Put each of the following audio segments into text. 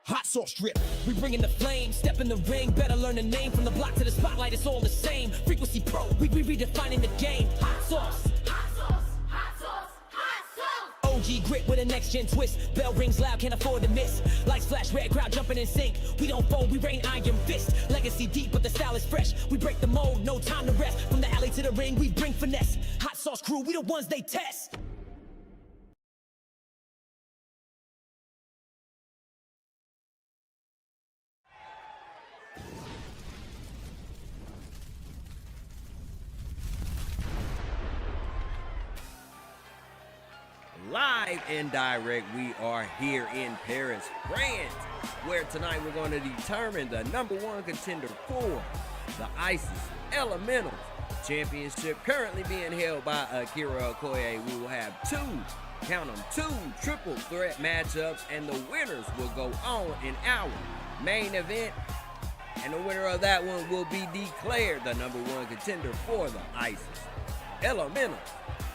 Hot sauce drip, we bringing the flame. Step in the ring, better learn the name. From the block to the spotlight, it's all the same. Frequency pro, we redefining the game. Hot sauce, hot sauce, hot sauce, hot sauce. OG grit with a next gen twist. Bell rings loud, can't afford to miss. Lights flash, red crowd jumping in sync. We don't fold, we rain iron fist. Legacy deep, but the style is fresh. We break the mold, no time to rest. From the alley to the ring, we bring finesse. Hot sauce crew, we the ones they test. Live and direct, we are here in Paris, France, where tonight we're going to determine the #1 contender for the ISIS Elementals Championship, currently being held by Akira Okoye. We will have two triple threat matchups, and the winners will go on in our main event, and the winner of that one will be declared the #1 contender for the ISIS Elementals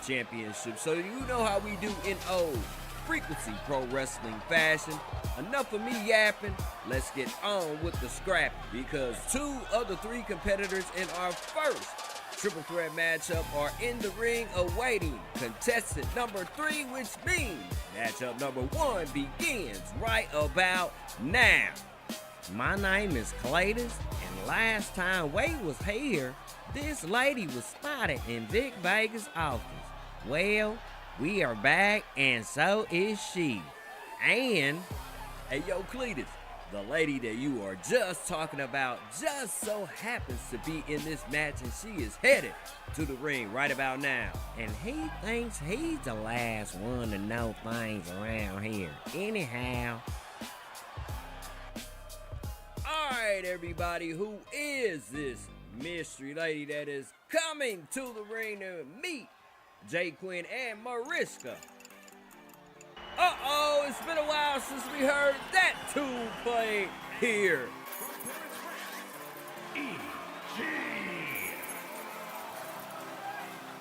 Championship. So you know how we do in old Frequency Pro Wrestling fashion. Enough of me yapping, let's get on with the scrap, because 2 of the 3 competitors in our first triple threat matchup are in the ring awaiting contestant number 3, which means matchup number 1 begins right about now. My name is Cletus, and last time Wade was here, this lady was spotted in Vic Vegas' office. Well, we are back, and so is she. And, hey yo Cletus, the lady that you are just talking about just so happens to be in this match, and she is headed to the ring right about now. And he thinks he's the last one to know things around here. Anyhow. Alright everybody, who is this mystery lady that is coming to the ring to meet Jay Quinn and Mariska? Uh-oh, it's been a while since we heard that tune play here.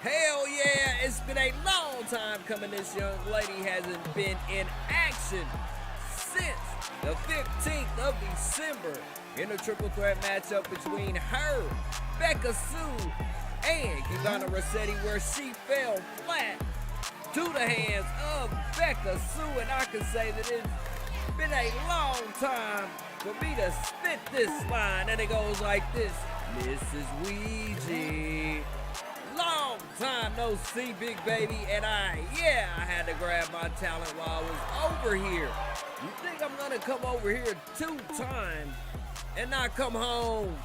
Hell yeah, it's been a long time coming. This young lady hasn't been in action since the 15th of December in a triple threat matchup between her, Becca Sue, and Ivana Rossetti, where she fell flat to the hands of Becca Sue. And I can say that it's been a long time for me to spit this line, and it goes like this: Mrs. Ouija, long time no see, big baby, and I had to grab my talent while I was over here. You think I'm gonna come over here 2 times and not come home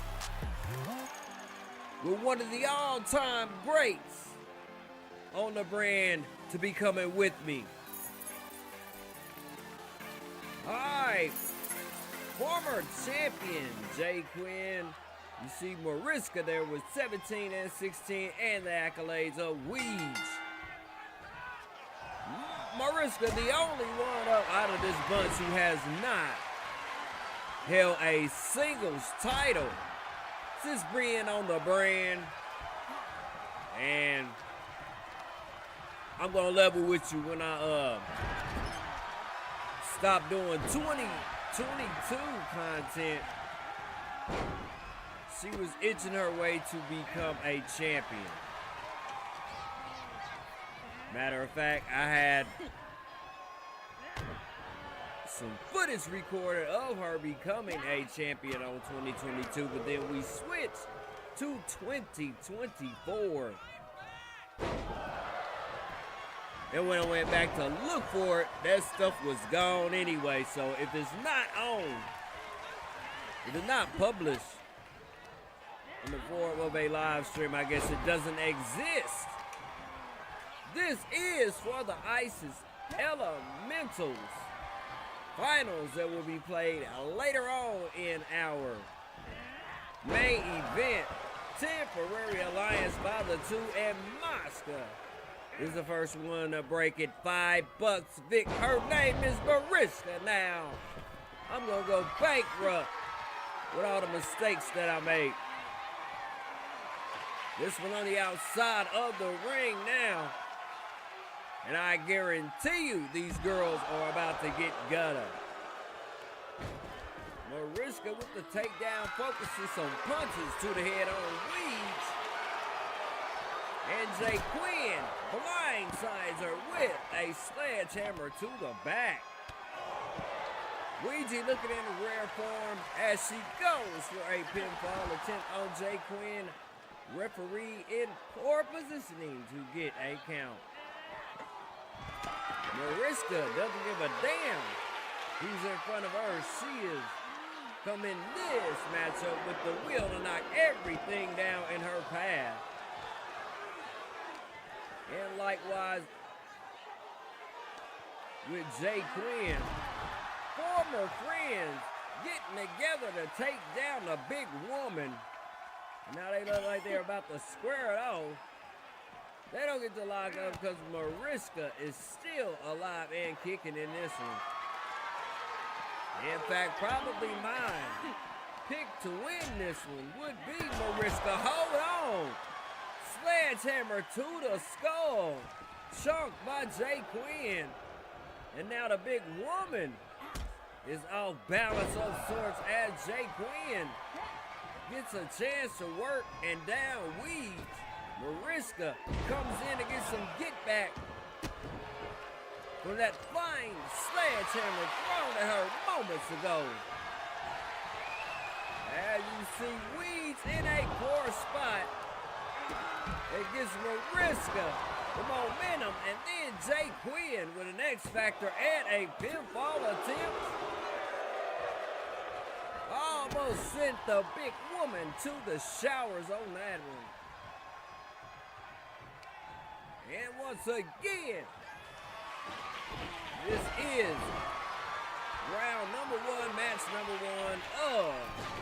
with one of the all-time greats on the brand to be coming with me? Alright, former champion Jay Quinn. You see Mariska there with 17 and 16 and the accolades of Weege. Mariska, the only one up out of this bunch who has not held a singles title since being on the brand. And I'm gonna level with you, when I stop doing 2022 content, she was itching her way to become a champion. Matter of fact, I had some footage recorded of her becoming a champion on 2022, but then we switched to 2024. And when I went back to look for it, that stuff was gone anyway. So if it's not on, if it's not published in the form of a live stream, I guess it doesn't exist. This is for the ISIS Elementals finals that will be played later on in our main event. Temporary alliance by the 2, and Mariska is the first one to break it. $5, Vic. Her name is Mariska. Now, I'm gonna go bankrupt with all the mistakes that I made. This one on the outside of the ring now. And I guarantee you these girls are about to get gutted. Mariska with the takedown, focusing some punches to the head on Weeds. And Jay Quinn blindsides her with a sledgehammer to the back. Ouija looking in rare form as she goes for a pinfall attempt on Jay Quinn. Referee in poor positioning to get a count. Mariska doesn't give a damn who's in front of her. She is coming this matchup with the will to knock everything down in her path. And likewise with Jay Quinn. Former friends getting together to take down the big woman. Now they look like they're about to square it off. They don't get to lock up because Mariska is still alive and kicking in this one. In fact, probably mine pick to win this one would be Mariska. Hold on. Sledgehammer to the skull. Chunked by Jay Quinn. And now the big woman is off balance of sorts as Jay Quinn gets a chance to work and down Weeds. Mariska comes in to get some get back from that flying sledgehammer thrown at her moments ago. As you see Weeds in a poor spot, it gives Mariska the momentum, and then Jay Quinn with an X Factor and a pinfall attempt. Almost sent the big woman to the showers on that one. And once again, this is round number one, match number one of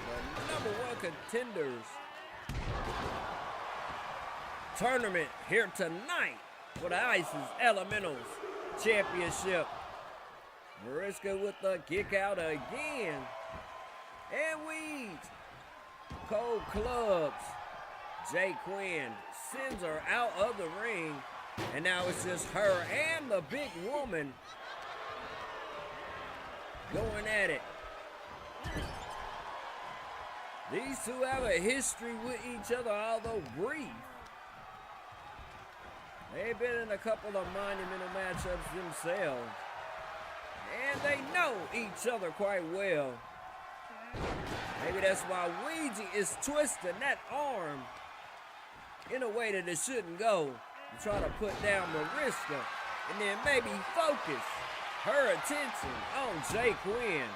the number one contenders tournament here tonight for the ISIS Elementals Championship. Mariska with the kick out again. And Weeds, cold clubs. Jay Quinn sends her out of the ring. And now it's just her and the big woman going at it. These two have a history with each other, although brief. They've been in a couple of monumental matchups themselves. And they know each other quite well. Maybe that's why Ouija is twisting that arm in a way that it shouldn't go to try to put down Mariska and then maybe focus her attention on Jay Quinn.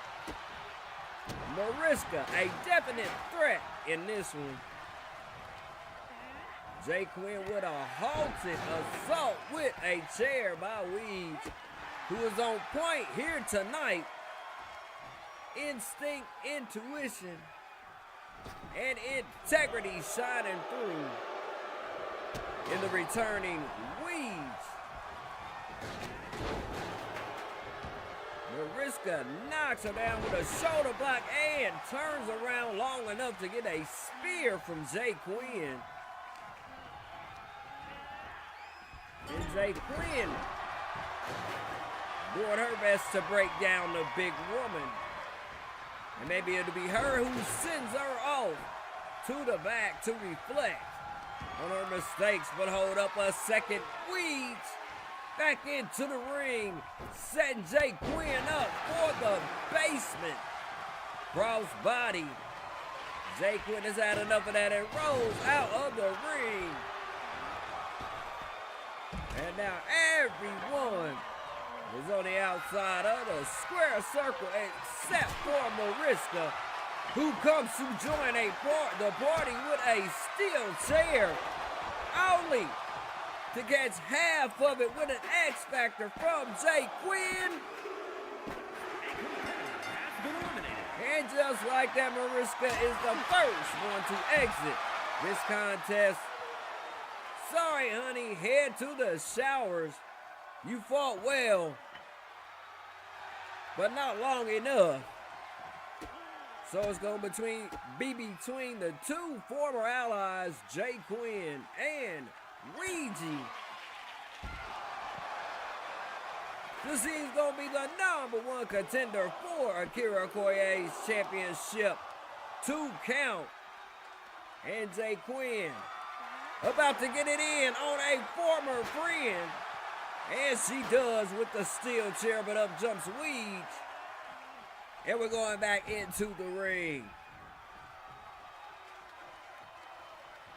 Mariska, a definite threat in this one. Jay Quinn with a halted assault with a chair by Weeds, who is on point here tonight. Instinct, intuition, and integrity shining through in the returning Weeds. Mariska knocks her down with a shoulder block and turns around long enough to get a spear from Jay Quinn. And Jay Quinn doing her best to break down the big woman. And maybe it'll be her who sends her off to the back to reflect on her mistakes. But hold up a second. Weeds back into the ring, setting Jay Quinn up for the basement. Crossbody. Jay Quinn has had enough of that and rolls out of the ring. And now everyone is on the outside of the square circle except for Mariska, who comes to join the party with a steel chair, only to catch half of it with an X Factor from Jay Quinn. And just like that, Mariska is the first one to exit this contest. Sorry, honey, head to the showers. You fought well, but not long enough. So it's going to be between the two former allies, Jay Quinn and Ouija, This is going to be the number one contender for Akira Okoye's championship. 2 count. And Jay Quinn about to get it in on a former friend. And she does with the steel chair, but up jumps Weeds. And we're going back into the ring.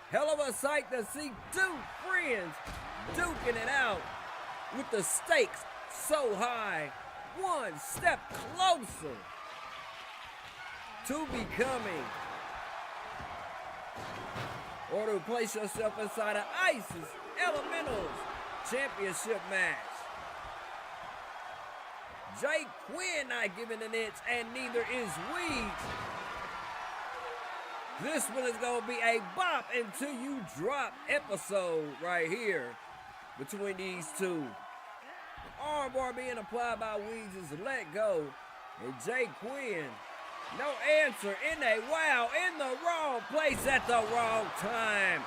Hell of a sight to see 2 friends duking it out with the stakes so high. One step closer to becoming, or to place yourself inside of ISIS Elementals championship match. Jay Quinn not giving an inch, and neither is Weeds. This one is going to be a bop until you drop episode right here between these two. Armbar being applied by Weeds is let go. And Jay Quinn, no answer in a wow, in the wrong place at the wrong time.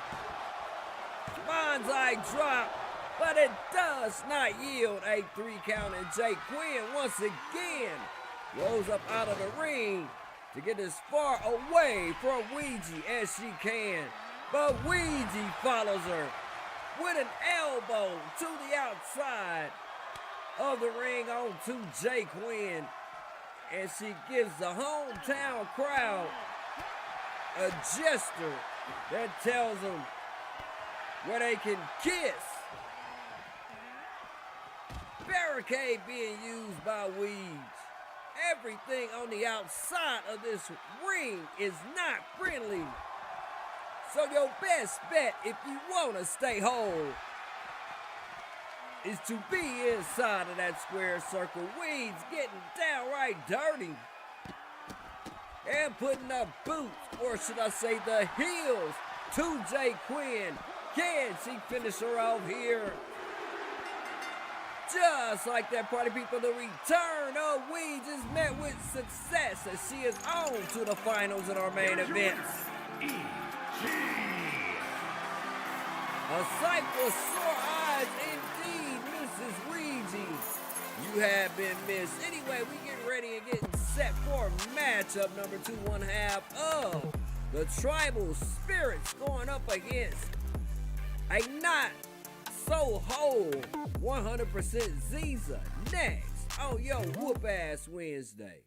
Bonsai drop, but it does not yield a 3 count. And Jay Quinn once again rolls up out of the ring to get as far away from Ouija as she can. But Ouija follows her with an elbow to the outside of the ring on to Jay Quinn. And she gives the hometown crowd a gesture that tells them where they can kiss. Barricade being used by Weeds. Everything on the outside of this ring is not friendly. So your best bet, if you want to stay whole, is to be inside of that square circle. Weeds getting downright dirty and putting up boots, or should I say the heels, to Jay Quinn. Can she finish her off here? Just like that, party people, the return of Weeds is met with success as she is on to the finals in our main events. A sight for sore eyes indeed, Mrs. Ouija. You have been missed. Anyway, we get ready and getting set for matchup number 2, 1/2 of the Tribal Spirits going up against a not so whole 100% Ziza next on Yo Whoop Ass Wednesday.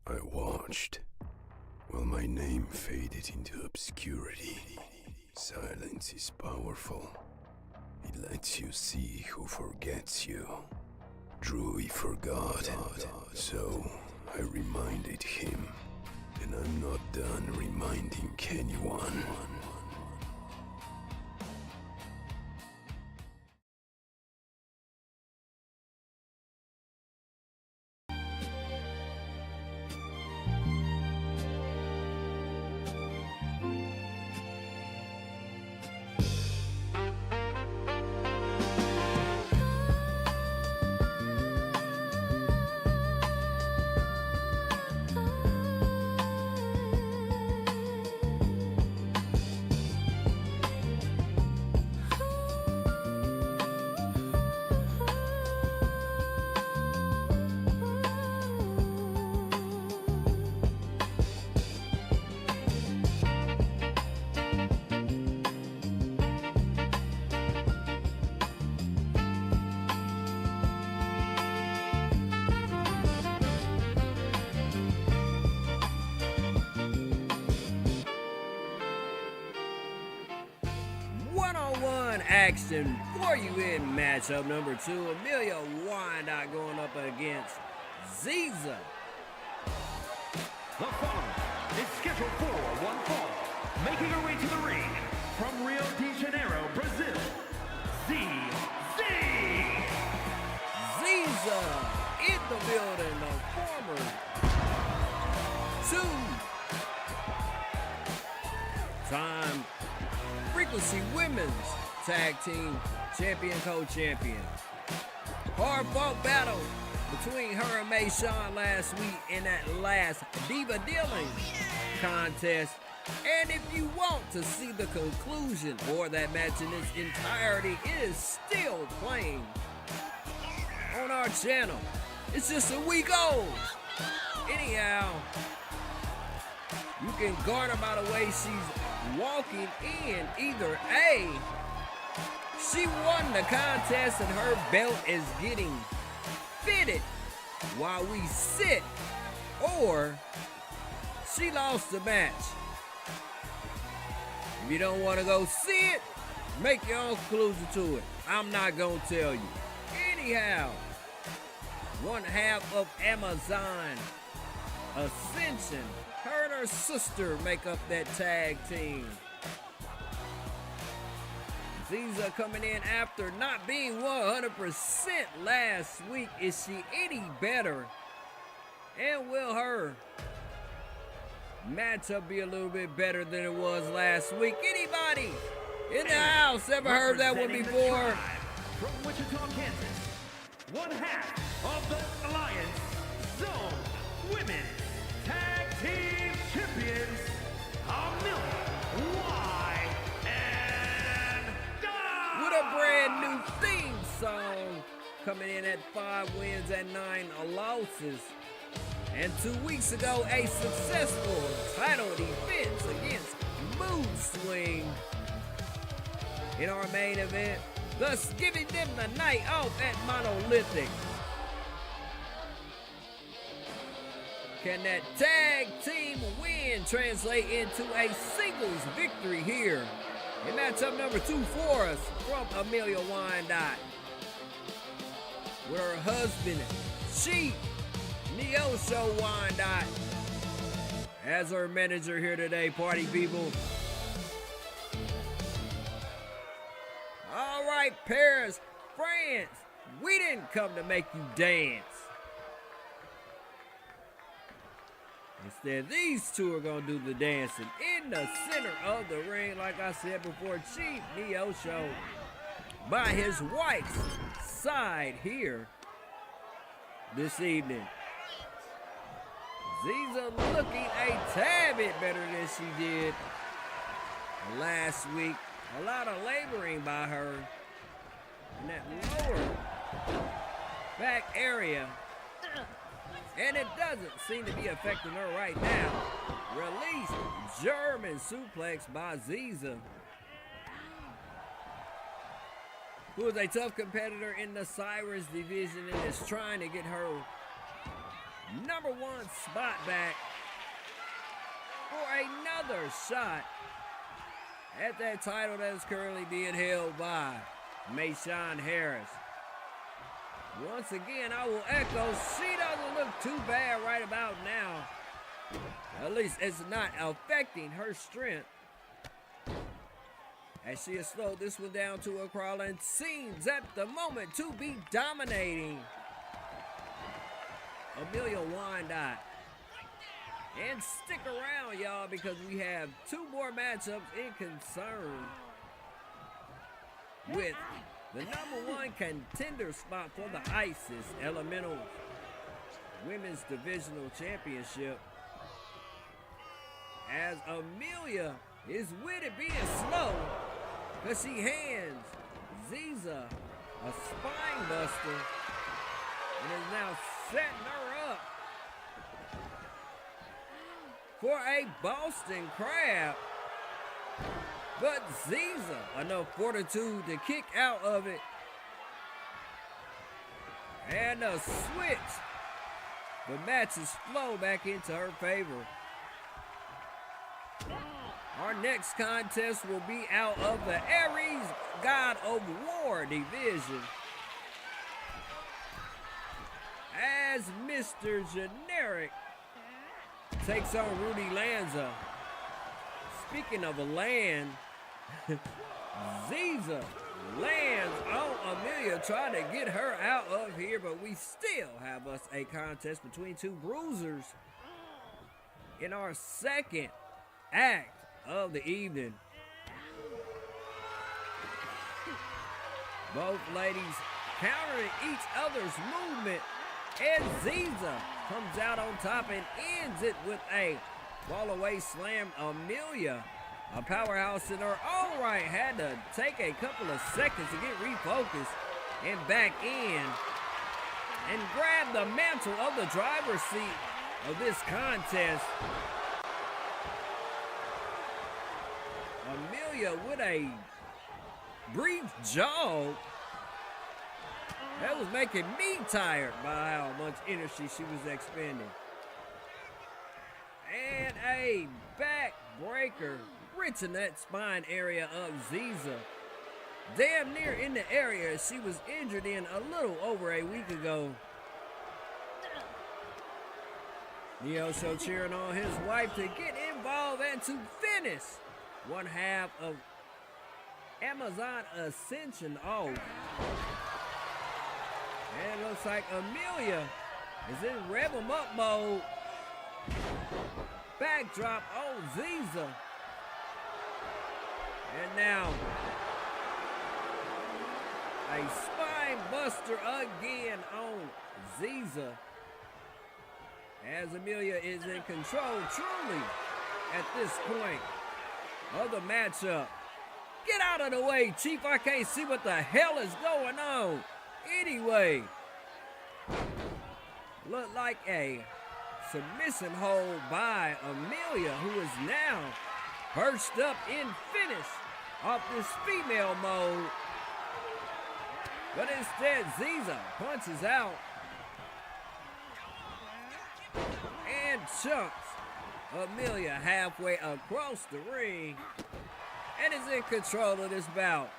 I watched while my name faded into obscurity. Silence is powerful. It lets you see who forgets you. Drewy forgot, so I reminded him. And I'm not done reminding anyone. Action for you in matchup number 2. Amelia Wyandotte going up against Ziza. The following is scheduled for one fall. Making her way to the ring from Rio de Janeiro, Brazil, Ziza in the building, the former 2-time Frequency Women's Tag Team Champion, Co-Champion. Hard-fought battle between her and May Sean last week in that last Diva Dealing contest. And if you want to see the conclusion or that match in its entirety, it is still playing on our channel. It's just a week old. Anyhow, you can garner by the way she's walking in. Either A, she won the contest and her belt is getting fitted while we sit, or she lost the match. If you don't want to go see it, make your own conclusion to it. I'm not going to tell you. Anyhow, one half of Amazon Ascension, her and her sister make up that tag team. Ziza coming in after not being 100% last week. Is she any better? And will her matchup be a little bit better than it was last week? Anybody in the house ever heard that one before? From Wichita, Kansas, one half of the Alliance Zone Women's Tag Team Champions, W.A.W. With a brand new theme song, coming in at 5 wins and 9 losses. And 2 weeks ago, a successful title defense against Mood Swing in our main event, thus giving them the night off at Monolithic. Can that tag team win translate into a singles victory here in matchup number 2 for us from Amelia Wyandotte? With her husband, Neosho Wyandotte, as her manager here today, party people. All right, Paris, France, we didn't come to make you dance. Instead, these two are going to do the dancing in the center of the ring, like I said before. Chief Neosho by his wife's side here this evening. Ziza looking a tad bit better than she did last week. A lot of laboring by her in that lower back area. And it doesn't seem to be affecting her right now. Released German suplex by Ziza, who is a tough competitor in the Cyrus division and is trying to get her #1 spot back for another shot at that title that is currently being held by Mayshawn Harris. Once again, I will echo, she doesn't look too bad right about now. At least it's not affecting her strength, as she has slowed this one down to a crawl and seems at the moment to be dominating Amelia Wyandotte. And stick around, y'all, because we have 2 more matchups in concern with the #1 contender spot for the ISIS Elemental Women's Divisional Championship, as Amelia is with it being slow, because she hands Ziza a spine buster and is now setting her up for a Boston Crab. But Ziza, enough fortitude to kick out of it. And a switch. The matches flow back into her favor. Our next contest will be out of the Ares God of War division, as Mr. Generic takes on Rudy Lanza. Speaking of a land, Ziza lands on Amelia, trying to get her out of here, but we still have us a contest between 2 bruisers in our second act of the evening. Both ladies countering each other's movement, and Ziza comes out on top and ends it with a Fall away slam Amelia. A powerhouse in her own right. Had to take a couple of seconds to get refocused and back in and grab the mantle of the driver's seat of this contest. Amelia with a brief jog that was making me tired by how much energy she was expending. And a backbreaker, rich in that spine area of Ziza. Damn near in the area she was injured in a little over a week ago. Neo show cheering on his wife to get involved and to finish one half of Amazon Ascension off. And it looks like Amelia is in rev 'em up mode. Backdrop on Ziza. And now a spine buster again on Ziza. As Amelia is in control truly at this point of the matchup. Get out of the way, Chief. I can't see what the hell is going on. Anyway, look like a submission hold by Amelia, who is now perched up in finish off this female mode. But instead, Ziza punches out and chunks Amelia halfway across the ring and is in control of this bout.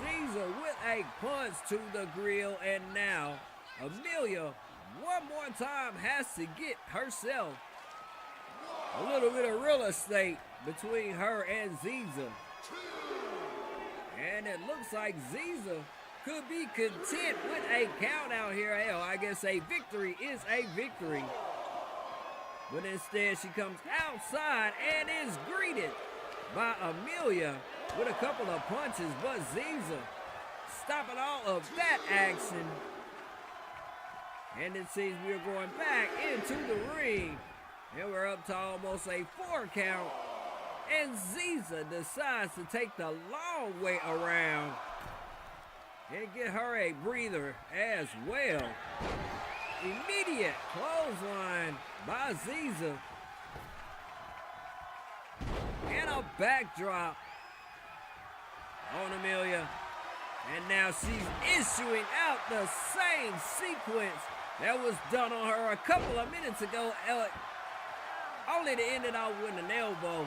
Ziza with a punch to the grill, and now Amelia one more time has to get herself a little bit of real estate between her and Ziza. And it looks like Ziza could be content with a count out here. Hell, I guess a victory is a victory. But instead she comes outside and is greeted by Amelia with a couple of punches, but Ziza stopping all of that action. And it seems we are going back into the ring. And we're up to almost a 4 count. And Ziza decides to take the long way around and get her a breather as well. Immediate clothesline by Ziza. And a backdrop on Amelia. And now she's issuing out the same sequence that was done on her a couple of minutes ago, only to end it off with an elbow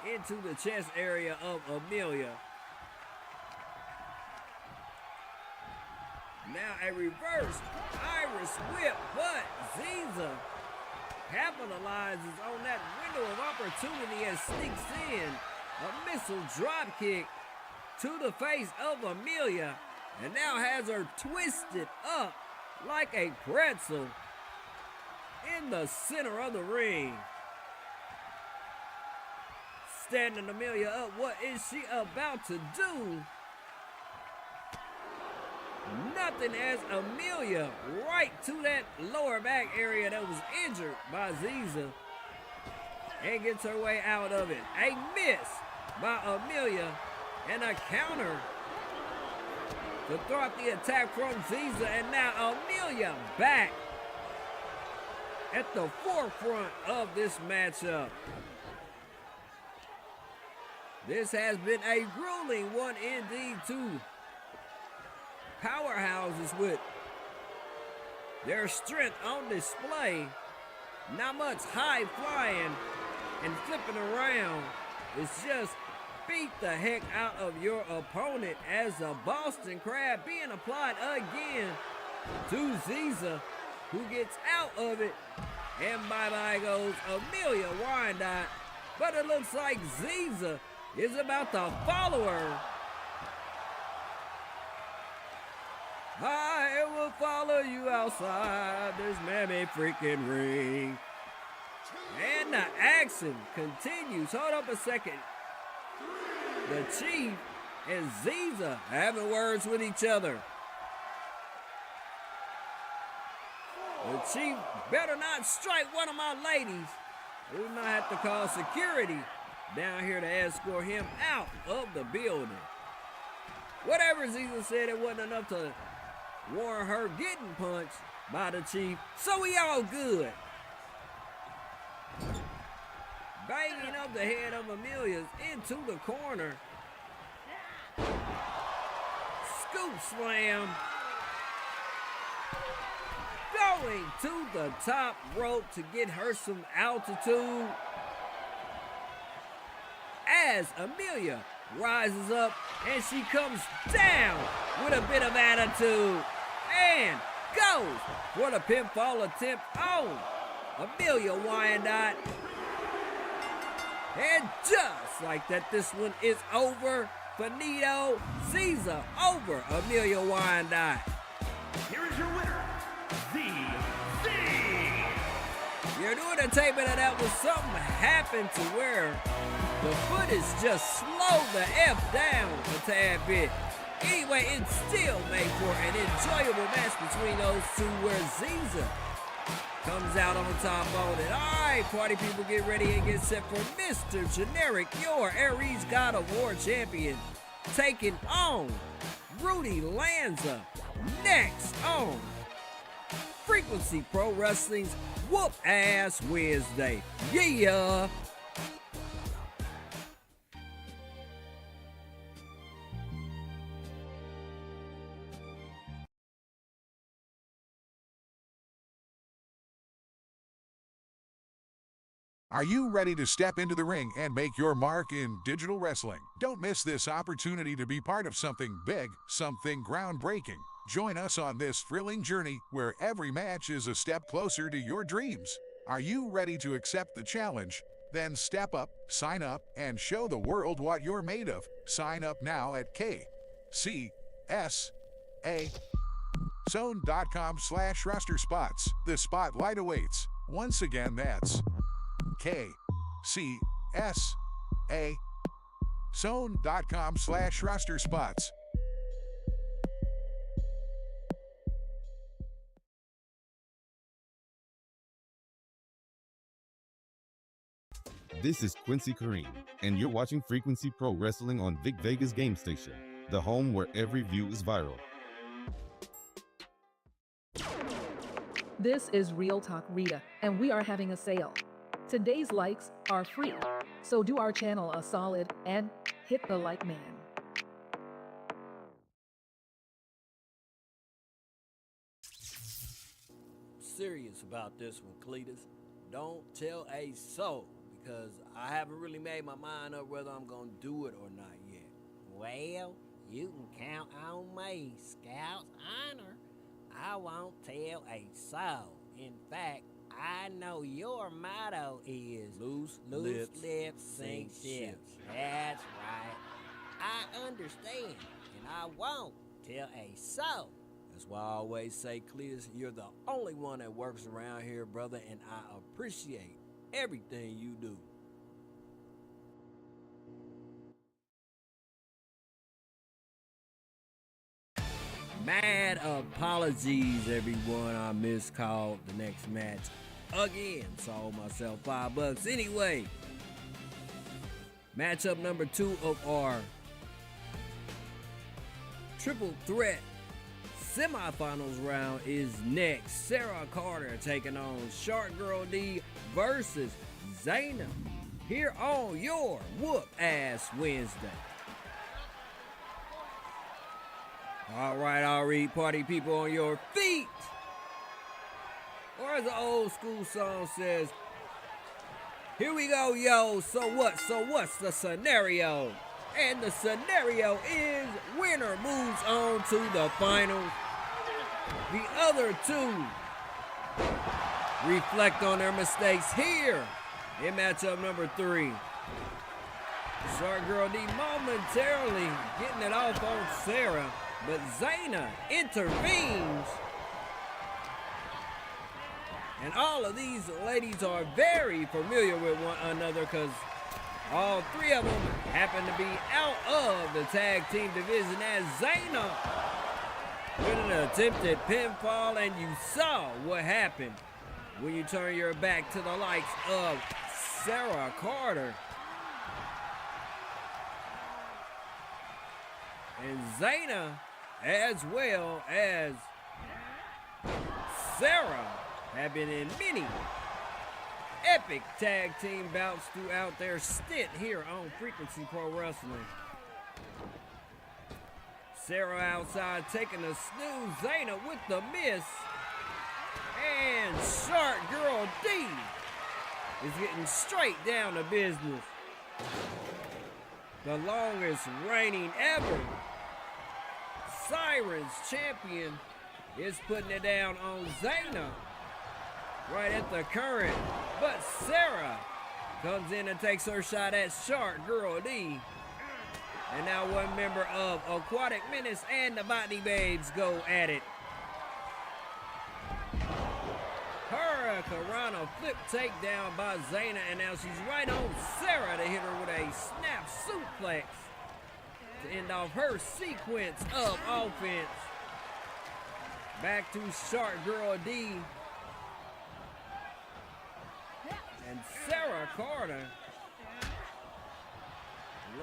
into the chest area of Amelia. Now a reverse Irish whip, but Ziza capitalizes on that window of opportunity and sneaks in a missile drop kick to the face of Amelia, and now has her twisted up like a pretzel in the center of the ring. Standing Amelia up, what is she about to do? Nothing, as Amelia right to that lower back area that was injured by Ziza and gets her way out of it. A miss by Amelia and a counter to throw out the attack from Ziza, and now Amelia back at the forefront of this matchup. This has been a grueling one indeed. Two powerhouses with their strength on display. Not much high flying and flipping around. It's just beat the heck out of your opponent, as the Boston Crab being applied again to Ziza, who gets out of it, and bye-bye goes Amelia Wyandotte. But it looks like Ziza is about to follow her. I will follow you outside this mammy freaking ring. And the action continues. Hold up a second. The Chief and Ziza having words with each other. The chief better not strike one of my ladies. We might have to call security down here to escort him out of the building. Whatever Ziza said, it wasn't enough to warrant her getting punched by the chief, so we all good. Banging up the head of Amelia's into the corner. Scoop slam. Going to the top rope to get her some altitude. As Amelia rises up and she comes down with a bit of attitude and goes for the pinfall attempt on Amelia Wyandotte. And just like that, this one is over. Finito Caesar over Amelia Wyandotte. Here is your winner, ZZ. You're doing a tape of that was something happened to where the footage just slowed the F down a tad bit. Anyway, it still made for an enjoyable match between those two where Ziza comes out on top on it. All right, party people, get ready and get set for Mr. Generic, your Aries God of War champion, taking on Rudy Lanza next on Frequency Pro Wrestling's Whoop Ass Wednesday. Yeah! Are you ready to step into the ring and make your mark in digital wrestling? Don't miss this opportunity to be part of something big, something groundbreaking. Join us on this thrilling journey where every match is a step closer to your dreams. Are you ready to accept the challenge? Then step up, sign up, and show the world what you're made of. Sign up now at KCSA.com/roster spots. The spotlight awaits. Once again, that's KCSA.com/roster spots. This is Quincy Kareem, and you're watching Frequency Pro Wrestling on Vic Vegas Game Station, the home where every view is viral. This is Real Talk Rita, and we are having a sale. Today's likes are free, so do our channel a solid and hit the like man. Serious about this one, Cletus. Don't tell a soul, because I haven't really made my mind up whether I'm gonna do it or not yet. Well, you can count on me, Scout's honor. I won't tell a soul. In fact, I know your motto is loose lips sink ships. That's right. I understand, and I won't tell a soul. That's why I always say, Cletus, you're the only one that works around here, brother, and I appreciate everything you do. Mad apologies, everyone. I miscalled the next match again. Sold myself $5. Anyway, matchup number 2 of our triple threat semifinals round is next. Sarah Carter taking on Shark Girl D versus Zayna here on your Whoop Ass Wednesday. All right, I'll read party people on your feet. Or as the old school song says, here we go, yo. So what's the scenario? And the scenario is winner moves on to the finals. The other two reflect on their mistakes here in matchup number 3. Shark Girl D momentarily getting it off on Sarah, but Zayna intervenes. And all of these ladies are very familiar with one another because all 3 of them happen to be out of the tag team division as Zayna with an attempted pinfall, and you saw what happened when you turn your back to the likes of Sarah Carter. And Zayna, as well as Sarah, have been in many epic tag team bouts throughout their stint here on Frequency Pro Wrestling. Sarah outside taking a snooze. Zayna with the miss. And Shark Girl D is getting straight down to business. The longest reigning ever Sirens champion is putting it down on Zayna right at the current. But Sarah comes in and takes her shot at Shark Girl D. And now one member of Aquatic Menace and the Botany Babes go at it. Hurricanrana flip takedown by Zayna, and now she's right on Sarah to hit her with a snap suplex to end off her sequence of offense. Back to Shark Girl D. And Sarah Carter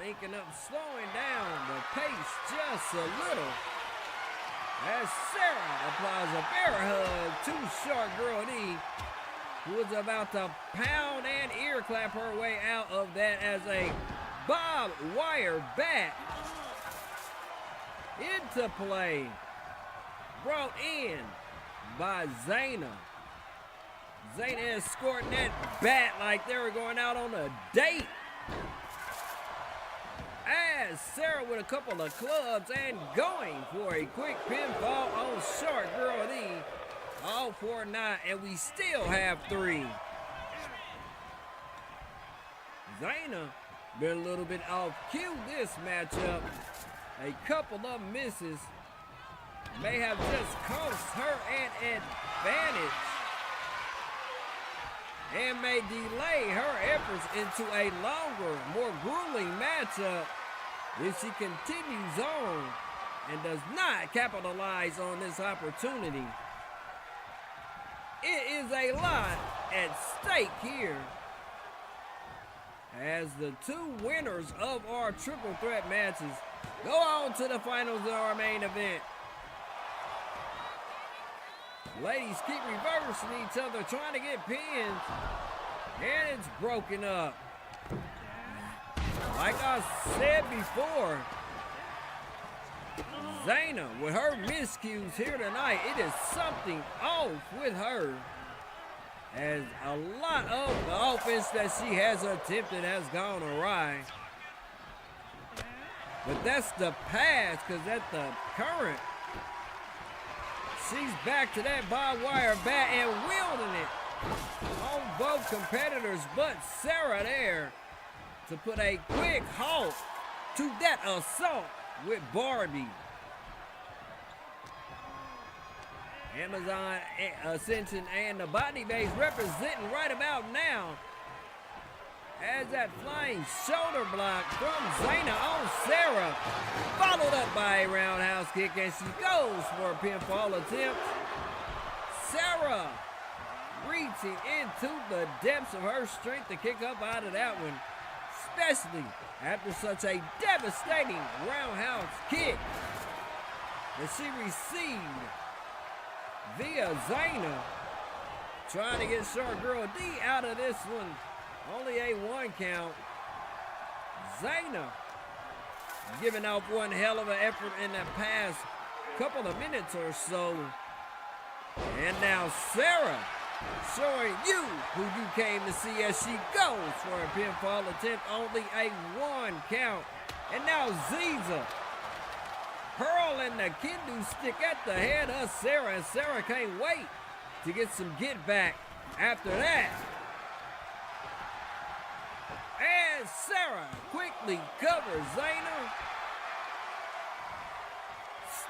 linking up, slowing down the pace just a little as Sarah applies a bear hug to Shark Girl D, who is about to pound and ear clap her way out of that as a barbed wire bat into play, brought in by Zayna. Zayna escorting that bat like they were going out on a date. As Sarah with a couple of clubs and going for a quick pinfall on Shark Girl D. All for 9, and we still have 3. Zayna been a little bit off cue this matchup. A couple of misses may have just cost her an advantage and may delay her efforts into a longer, more grueling matchup if she continues on and does not capitalize on this opportunity. It is a lot at stake here as the 2 winners of our triple threat matches go on to the finals of our main event. Ladies keep reversing each other, trying to get pins, and it's broken up. Like I said before, Zayna, with her miscues here tonight, it is something off with her, as a lot of the offense that she has attempted has gone awry. But that's the past, because at the current, she's back to that barbed wire bat and wielding it on both competitors, but Sarah there to put a quick halt to that assault with Barbie. Amazon, Ascension, and the Botany Babes representing right about now as that flying shoulder block from Zayna on Sarah, followed up by a roundhouse kick, and she goes for a pinfall attempt. Sarah reaching into the depths of her strength to kick up out of that one, especially after such a devastating roundhouse kick that she received via Zayna. Trying to get Shark Girl D out of this one. Only a 1 count. Zayna giving off one hell of an effort in the past couple of minutes or so. And now Sarah showing you who you came to see as she goes for a pinfall attempt. Only a 1 count. And now Ziza hurling the kendo stick at the head of Sarah, and Sarah can't wait to get some get back after that. And Sarah quickly covers Zayna.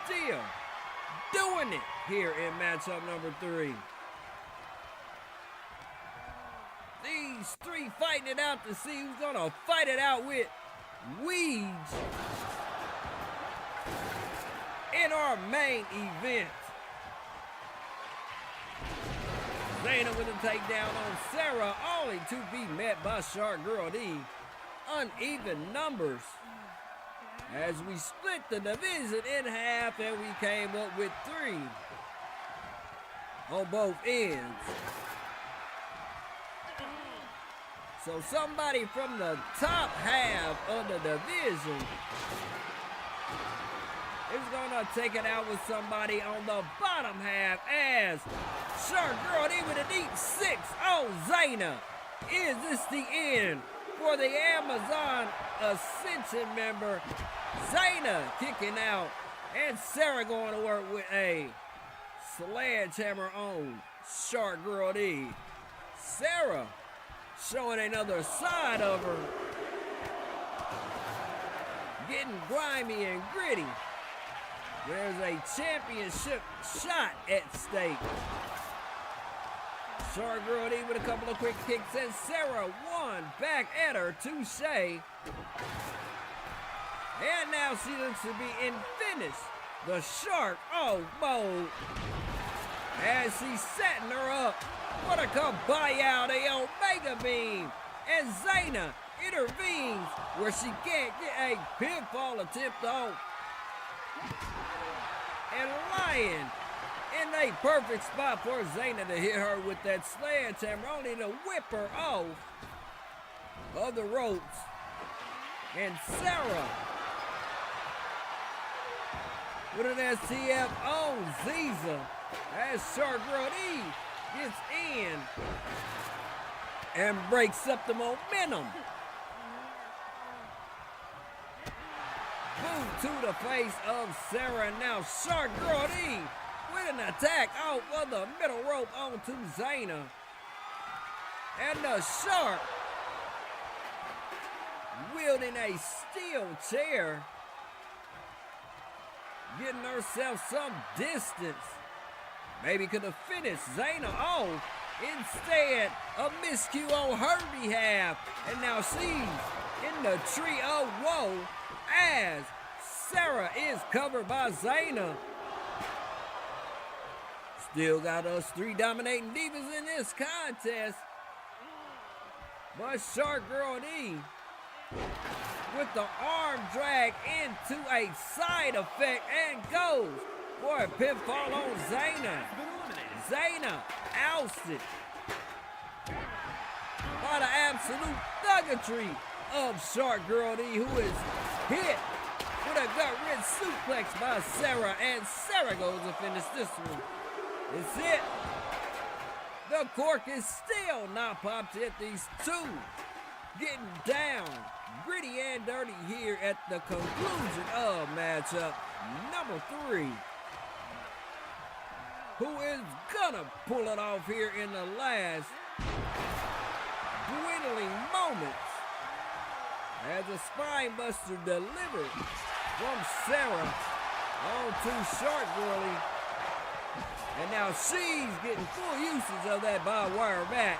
Still doing it here in matchup number 3. These 3 fighting it out to see who's gonna fight it out with Weeds in our main event. Zayna with a takedown on Sarah, only to be met by Shark Girl D. Uneven numbers as we split the division in half and we came up with 3 on both ends. So somebody from the top half of the division is gonna take it out with somebody on the bottom half as Shark Girl D with a deep 6 on Zayna. Is this the end for the Amazon Ascension member? Zayna kicking out and Sarah going to work with a sledgehammer on Shark Girl D. Sarah showing another side of her, getting grimy and gritty. There's a championship shot at stake. Shark Girl D with a couple of quick kicks and Sarah one back at her, touche. And now she looks to be in finish. The Shark mode as she's setting her up for the Kabaya, the Omega Beam. And Zayna intervenes where she can't get a pinfall attempt on. And Lion in a perfect spot for Zayna to hit her with that sledgehammer, only to whip her off of the ropes. And Sarah with an STF on Ziza as Shark Girl D gets in and breaks up the momentum. Boot to the face of Sarah. Now Shark Girl D with an attack out of the middle rope onto Zayna. And the Shark wielding a steel chair, getting herself some distance. Maybe could have finished Zayna off. Instead, a miscue on her behalf. And now she's in the tree of woe as Sarah is covered by Zayna. Still got us 3 dominating divas in this contest. But Shark Girl D with the arm drag into a side effect and goes for a pinfall on Zayna. Zayna ousted by the absolute thuggery of Shark Girl D, who is hit with a gut-wrench suplex by Sarah, and Sarah goes to finish this one. It's it. The cork is still not popped yet. These two getting down gritty and dirty here at the conclusion of matchup number 3. Who is gonna pull it off here in the last dwindling moments as a spine buster delivered from Sarah onto Shark Girlie. And now she's getting full usage of that barbed wire mat.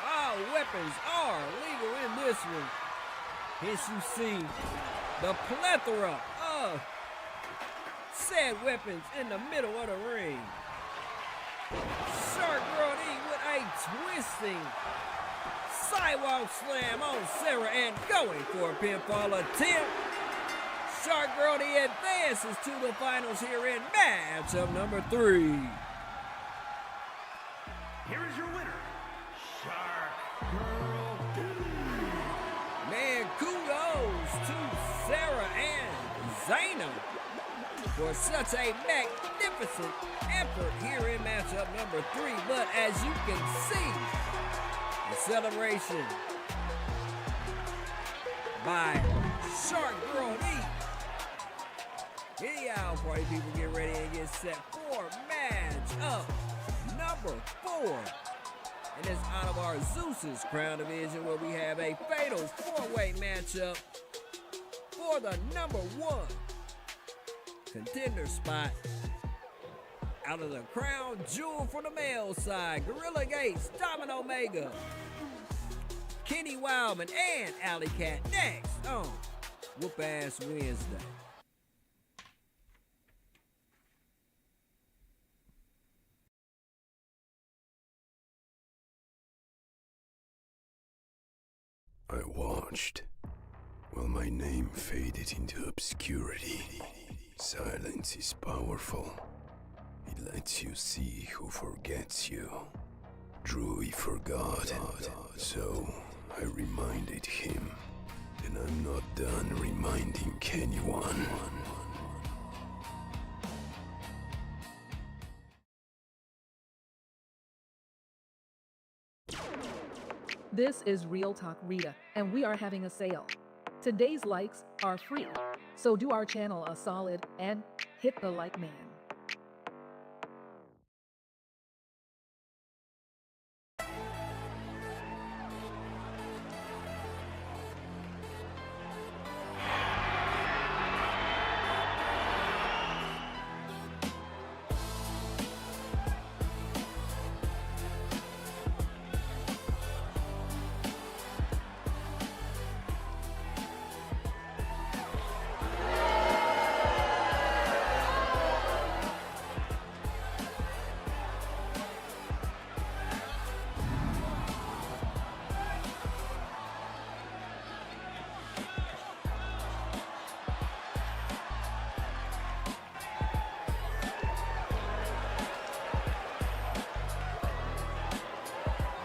All weapons are legal in this one. Hence you see the plethora of said weapons in the middle of the ring. Shark Girl D with a twisting sidewalk slam on Sarah and going for a pinfall attempt. Shark Girl D advances to the finals here in matchup number 3. Here is your winner, Shark Girl D. Man, kudos to Sarah and Zayna for such a magnificent effort here in matchup number 3. But as you can see, the celebration by Shark Girl D. Anyhow, party people, get ready and get set for matchup number 4. And it's out of our Zeus's Crown Division, where we have a fatal 4-way matchup for the number 1 contender spot. Out of the Crown Jewel for the male side, Gorilla Gates, Domino Omega, Kenny Wildman, and Alley Cat next on Whoop-Ass Wednesday. I watched while my name faded into obscurity. Silence is powerful. It lets you see who forgets you. Drewy forgot, so I reminded him. And I'm not done reminding anyone. This is Real Talk Rita, and we are having a sale. Today's likes are free, so do our channel a solid and hit the like man.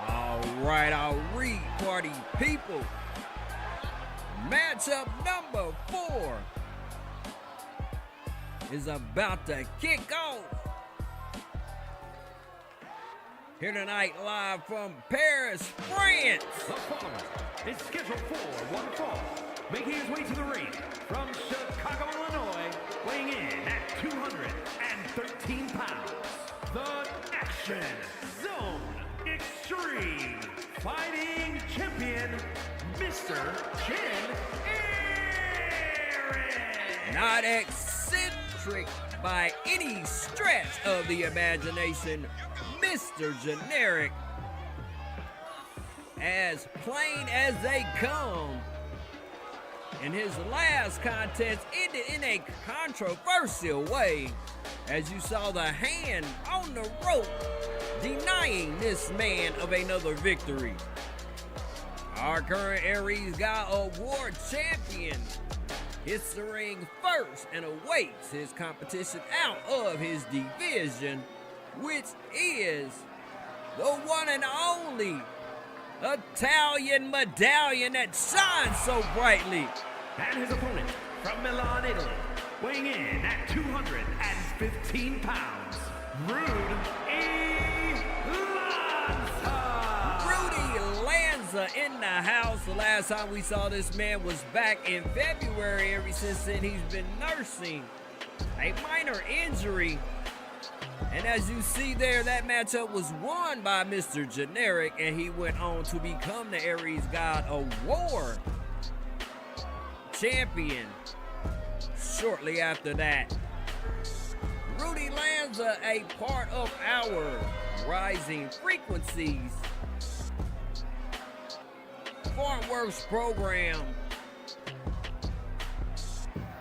All right, party people. Matchup number 4 is about to kick off. Here tonight, live from Paris, France. The following is scheduled for one fall, making his way to the ring from Chicago, Illinois, weighing in at 213 pounds, the Action Zone Extreme Fighting Champion, Mr. Chin Aaron. Not eccentric by any stretch of the imagination, Mr. Generic. As plain as they come. And his last contest ended in a controversial way, as you saw the hand on the rope denying this man of another victory. Our current Aries God Award champion hits the ring first and awaits his competition out of his division, which is the one and only Italian medallion that shines so brightly. And his opponent from Milan, Italy, weighing in at 215 pounds, Rude Rudy Lanza in the house. The last time we saw this man was back in February. Ever since then, he's been nursing a minor injury. And as you see there, that matchup was won by Mr. Generic, and he went on to become the Aries God Award champion shortly after that. Rudy Lanza, a part of our Rising Frequencies Far Worse program.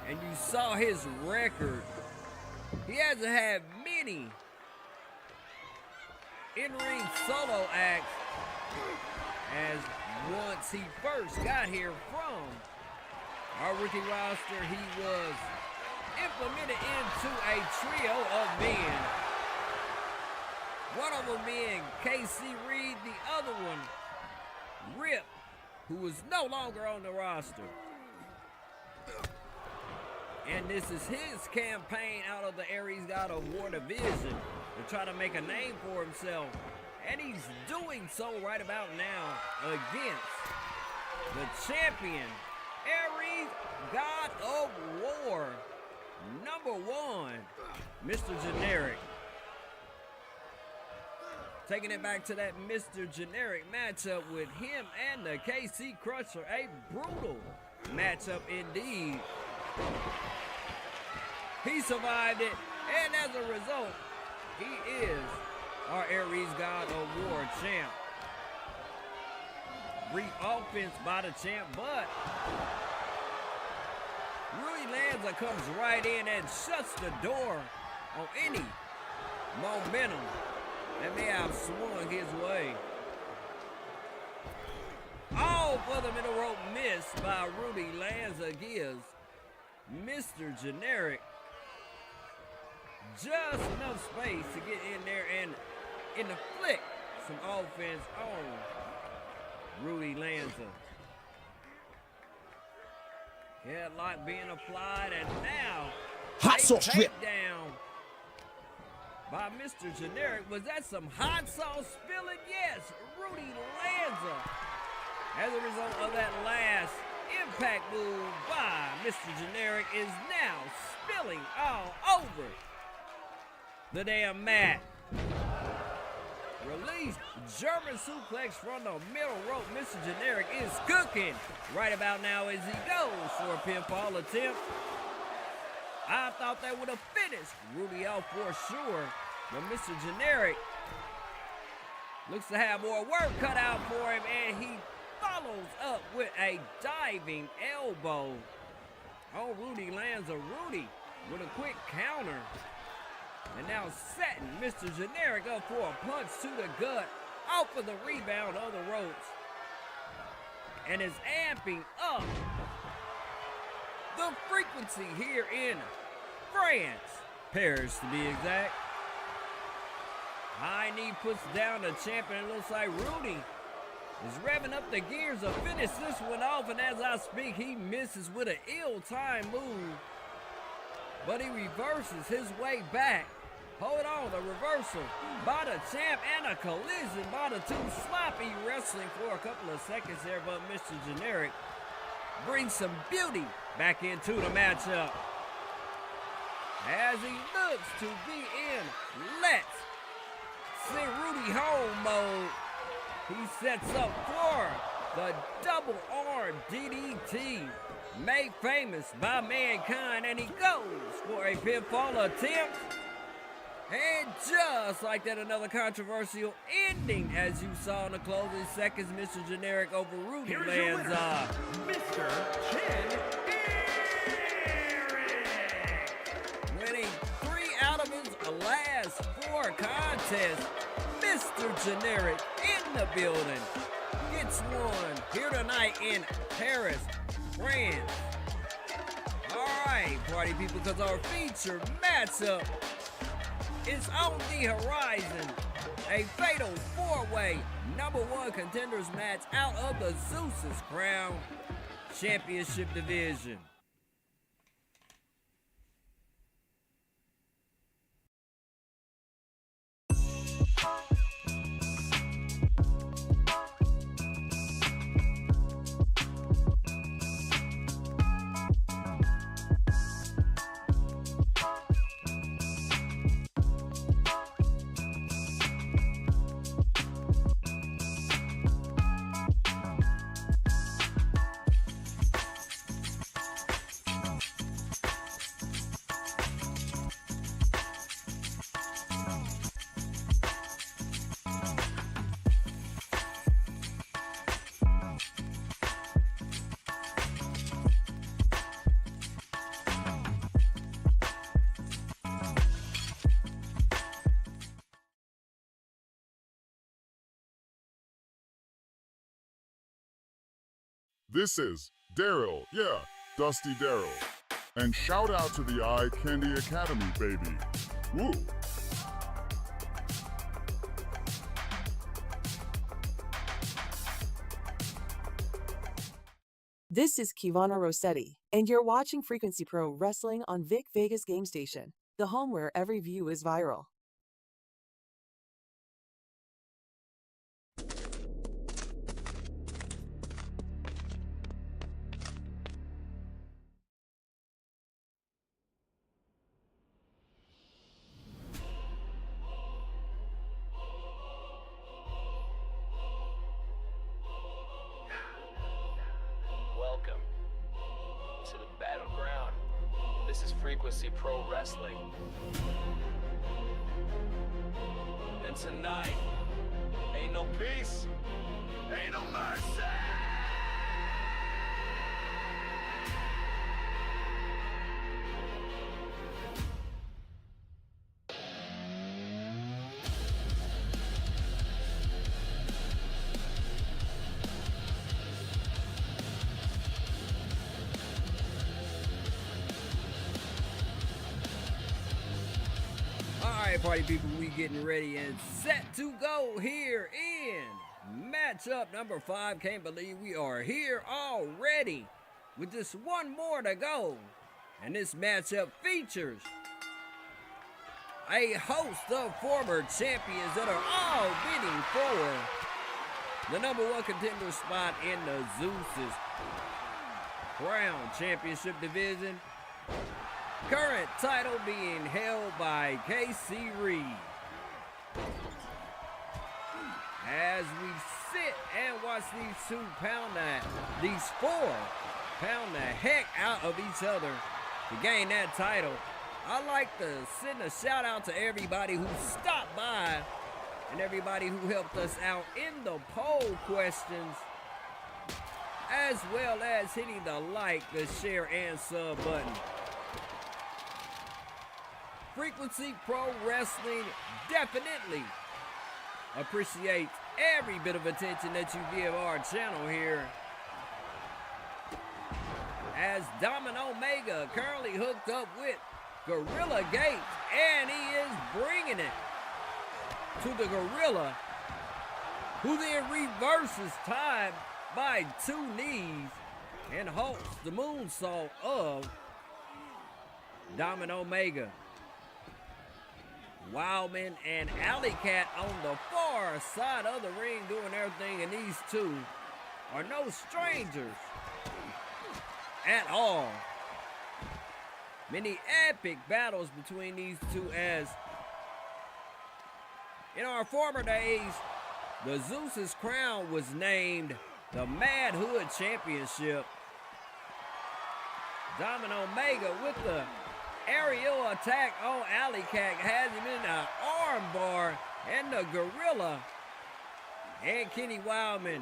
And you saw his record. He hasn't had many in-ring solo acts, as once he first got here from our rookie roster, he was implemented into a trio of men. One of them being KC Reed, the other one, Rip, who was no longer on the roster. And this is his campaign out of the Aries God Award division to try to make a name for himself. And he's doing so right about now against the champion, Aries God Award #1, Mr. Generic. Taking it back to that Mr. Generic matchup with him and the KC Crusher, a brutal matchup indeed. He survived it, and as a result, he is our Aries God Award champ. Brief offense by the champ, but Rudy Lanza comes right in and shuts the door on any momentum that may have swung his way. All for the middle rope miss by Rudy Lanza gives Mr. Generic just enough space to get in there and inflict some offense on Rudy Lanza. Headlock being applied, and now Hot sauce drip down by Mr. Generic. Was that some hot sauce spilling? Yes, Rudy Lanza. As a result of that last impact move by Mr. Generic is now spilling all over the damn mat. Release German suplex from the middle rope. Mr. Generic is cooking right about now as he goes for a pinfall attempt. I thought that would have finished Rudy off for sure, but Mr. Generic looks to have more work cut out for him, and he follows up with a diving elbow on Rudy Lanza. Rudy with a quick counter. And now setting Mr. Generic up for a punch to the gut off of the rebound of the ropes. And is amping up the frequency here in France, Paris to be exact. High knee puts down the champion. It looks like Rudy is revving up the gears to finish this one off. And as I speak, he misses with an ill-timed move. But he reverses his way back. Hold on, the reversal by the champ and a collision by the two. Sloppy wrestling for a couple of seconds there, but Mr. Generic brings some beauty back into the matchup. As he looks to be in let's send Rudy home mode, he sets up for the double arm DDT made famous by Mankind, and he goes for a pinfall attempt. And just like that, another controversial ending, as you saw in the closing seconds. Mr. Generic over Rudy Lanza. Mr. Generic. Winning 3 out of his last 4 contests. Mr. Generic in the building. Gets one here tonight in Paris, France. All right, party people, because our featured matchup is on the horizon. A fatal 4-way #1 contenders match out of the Zeus's Crown Championship division. This is Daryl, yeah, Dusty Daryl. And shout out to the Eye Candy Academy, baby. Woo! This is Kivana Rossetti, and you're watching Frequency Pro Wrestling on Vic Vegas Game Station, the home where every view is viral. Welcome to the battleground. This is Frequency Pro Wrestling. And tonight, ain't no peace, ain't no mercy. right, party people, we getting ready and set to go here in matchup number 5. Can't believe we are here already with just one more to go. And this matchup features a host of former champions that are all bidding for the number 1 contender spot in the Zeus's Crown Championship Division. Current title being held by KC Reed. As we sit and watch these 4 pound the heck out of each other to gain that title, I'd like to send a shout out to everybody who stopped by and everybody who helped us out in the poll questions, as well as hitting the like, the share, and sub button. Frequency Pro Wrestling definitely appreciates every bit of attention that you give our channel here. As Diamond Omega currently hooked up with Gorilla Gates, and he is bringing it to the Gorilla, who then reverses time by 2 knees and halts the moonsault of Diamond Omega. Wildman and Alley Cat on the far side of the ring doing everything, and these two are no strangers at all. Many epic battles between these two, as in our former days, the Zeus's Crown was named the Mad Hood Championship. Diamond Omega with the aerial attack on Alley Cat has him in an arm bar, and the Gorilla and Kenny Wildman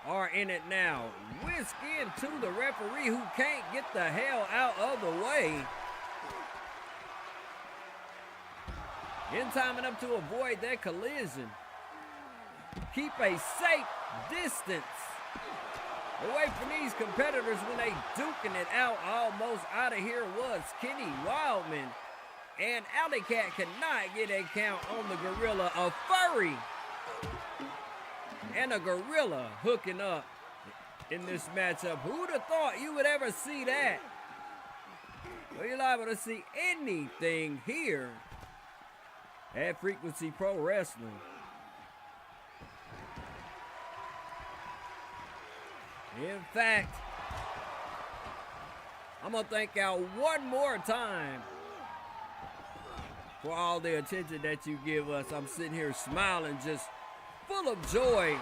are in it now. Whisk into the referee, who can't get the hell out of the way. In time enough to avoid that collision. Keep a safe distance away from these competitors when they duking it out. Almost out of here was Kenny Wildman, and Alley Cat cannot get a count on the Gorilla. A furry and a Gorilla hooking up in this matchup. Who'd have thought you would ever see that? Well, you're liable to see anything here at Frequency Pro Wrestling. In fact, I'm going to thank y'all one more time for all the attention that you give us. I'm sitting here smiling, just full of joy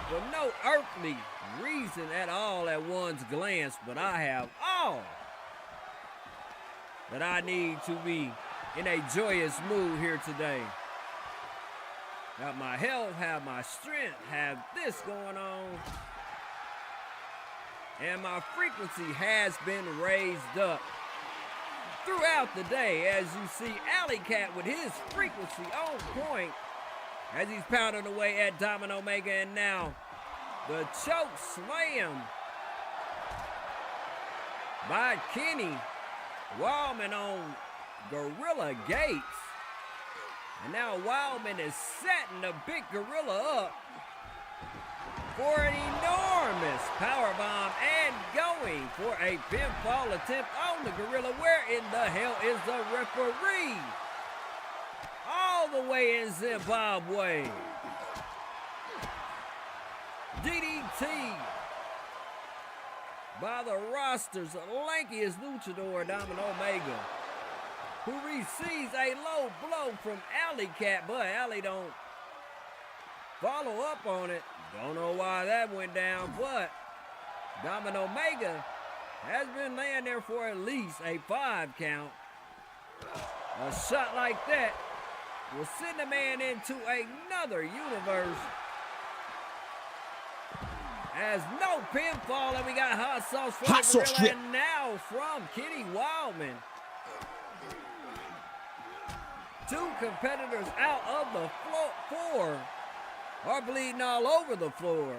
for no earthly reason at all at one's glance, but I have all that I need to be in a joyous mood here today. Got my health, have my strength, have this going on. And my frequency has been raised up throughout the day, as you see Alley Cat with his frequency on point as he's pounding away at Diamond Omega. And now the choke slam by Kenny Wildman on Gorilla Gates. And now Wildman is setting the big Gorilla up for an enormous powerbomb and going for a pinfall attempt on the Gorilla. Where in the hell is the referee? All the way in Zimbabwe. DDT by the roster's lankiest luchador, Diamond Omega, who receives a low blow from Alley Cat, but Alley don't follow up on it. Don't know why that went down, but Diamond Omega has been laying there for at least a 5 count. A shot like that will send a man into another universe. As no pinfall, and we got hot sauce from the Gorilla, and now from Kenny Wildman. 2 competitors out of the floor are bleeding all over the floor.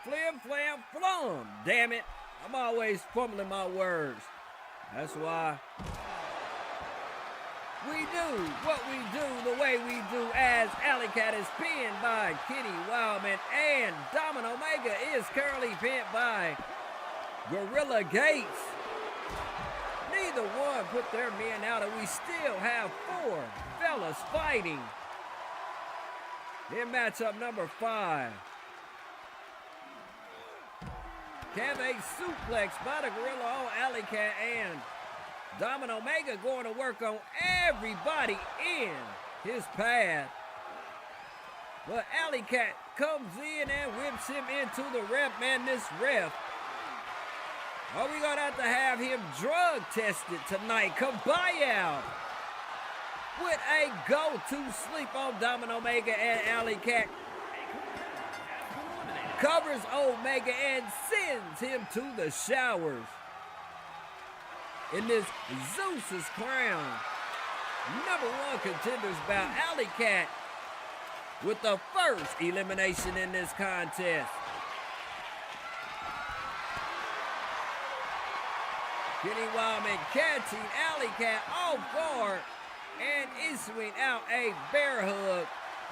Flim, flam, flum. Damn it. I'm always fumbling my words. That's why We do what we do the way we do, as Alley Cat is pinned by Kenny Wildman and Domino Omega is currently pinned by Gorilla Gates. Neither one put their men out, and we still have 4 fellas fighting in matchup number 5. Can a suplex by the Gorilla on Alley Cat, and Domino Omega going to work on everybody in his path. But Alley Cat comes in and whips him into the ref. Man, this ref, are we going to have him drug tested tonight? Kabaya with a go-to sleep on Domino Omega, and Alley Cat covers Omega and sends him to the showers. In this Zeus's Crown #1 contenders bout, Alley Cat with the first elimination in this contest. Kenny Wildman catching Alley Cat off guard and issuing out a bear hug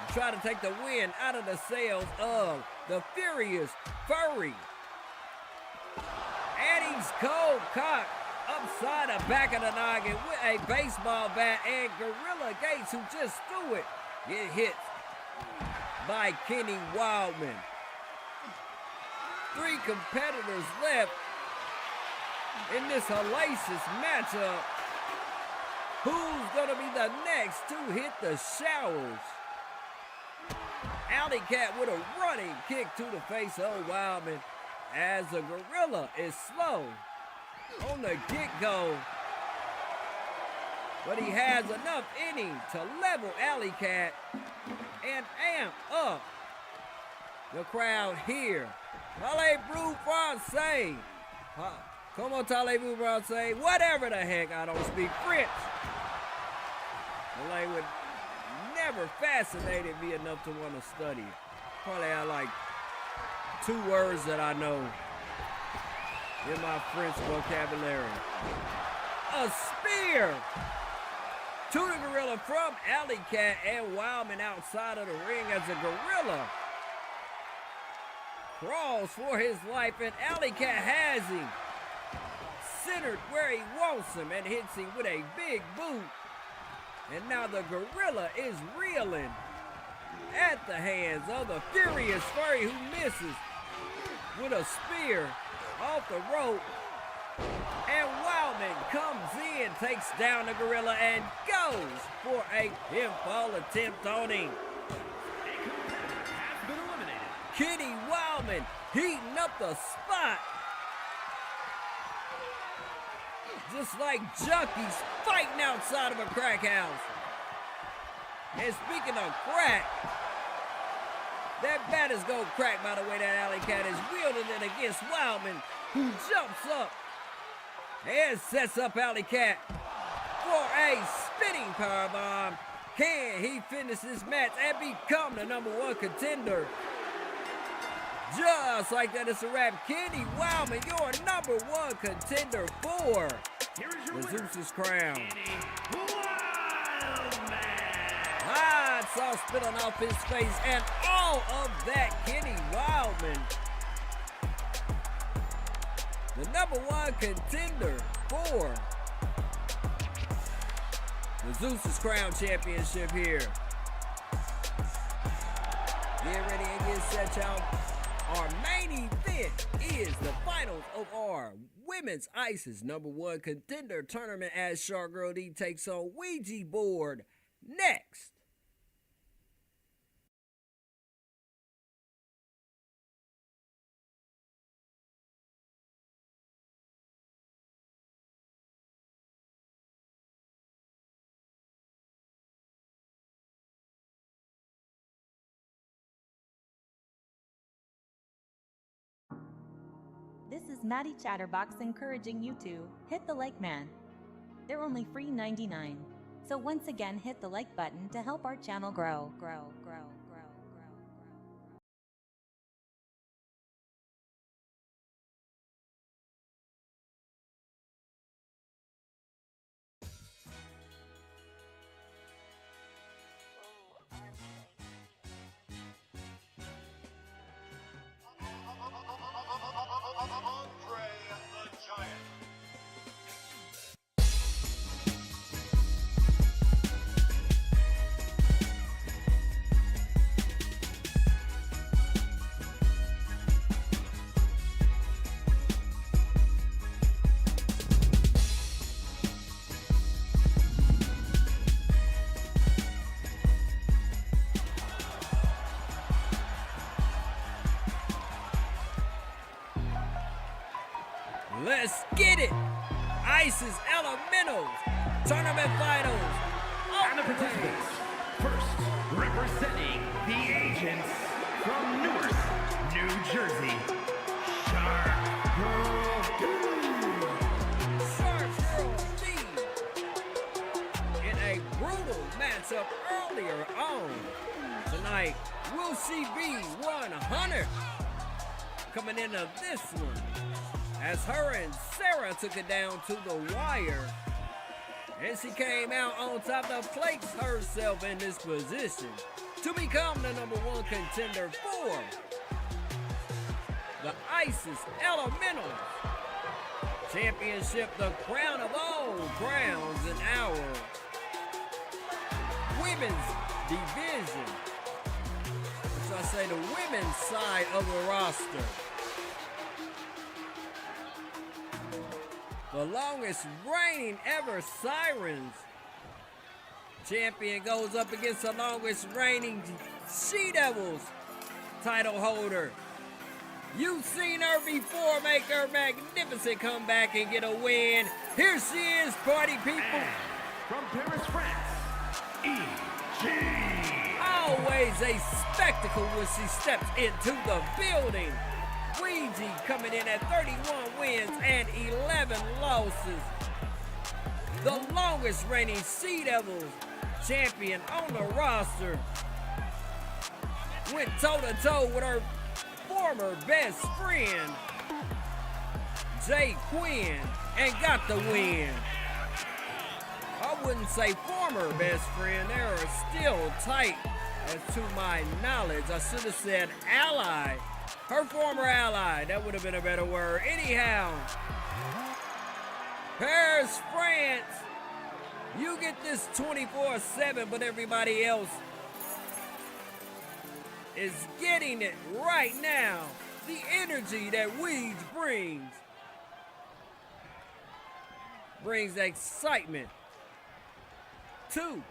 to try to take the wind out of the sails of the Furious Furry. And he's cold cocked upside the back of the noggin with a baseball bat, and Gorilla Gates, who just threw it, get hit by Kenny Wildman. 3 competitors left in this hellacious matchup. Who's going to be the next to hit the showers? Alley Cat with a running kick to the face of Wildman, as the Gorilla is slow on the get-go, but he has enough inning to level Alley Cat and amp up the crowd here. Parlez-vous français? Comment allez-vous français? Whatever the heck, I don't speak French. The language never fascinated me enough to want to study it. Probably I like 2 words that I know in my French vocabulary. A spear to the Gorilla from Alley Cat, and Wildman outside of the ring as the Gorilla crawls for his life, and Alley Cat has him centered where he wants him and hits him with a big boot. And now the Gorilla is reeling at the hands of the Furious Furry, who misses with a spear off the rope. And Wildman comes in, takes down the Gorilla, and goes for a pinfall attempt on him. Kenny Wildman heating up the spot, just like junkies fighting outside of a crack house. And speaking of crack, that bat is gonna crack, by the way that Alley Cat is wielding it against Wildman, who jumps up and sets up Alley Cat for a spinning powerbomb. Can he finish this match and become the #1 contender? Just like that, it's a wrap. Kenny Wildman, your #1 contender for the Zeus's Crown. Hot sauce spilling off his face, and all of that Kenny Wildman, the #1 contender for the Zeus's Crown Championship here. Get ready and get set, y'all. Our main event is the finals of our Women's Ice's #1 contender tournament, as Shark Girl D takes on Ouija board next. This is Maddie Chatterbox encouraging you to hit the like man. They're only free 99. So once again, hit the like button to help our channel grow. Let's get it. ISIS Elementals Tournament Finals. And the participants, first representing the agents from Newark, New Jersey, Shark Girl D. Shark Girl D. In a brutal matchup earlier on. Tonight, we'll see B100 coming into this one as her and Sarah took it down to the wire. And she came out on top to place herself in this position to become the #1 contender for the ISIS Elementals Championship, the crown of all crowns in our women's division. Which I say the women's side of the roster. The longest reigning ever Sirens champion goes up against the longest reigning She Devils title holder. You've seen her before make her magnificent comeback and get a win. Here she is, party people. And from Paris, France, E.G. Always a spectacle when she steps into the building. Ouija coming in at 31 wins and 11 losses. The longest reigning Sea Devils champion on the roster. Went toe-to-toe with her former best friend, Jay Quinn, and got the win. I wouldn't say former best friend, they are still tight as to my knowledge. I should have said ally. Her former ally, that would have been a better word. Anyhow, Paris, France, you get this 24/7, but everybody else is getting it right now. The energy that Weeds brings excitement to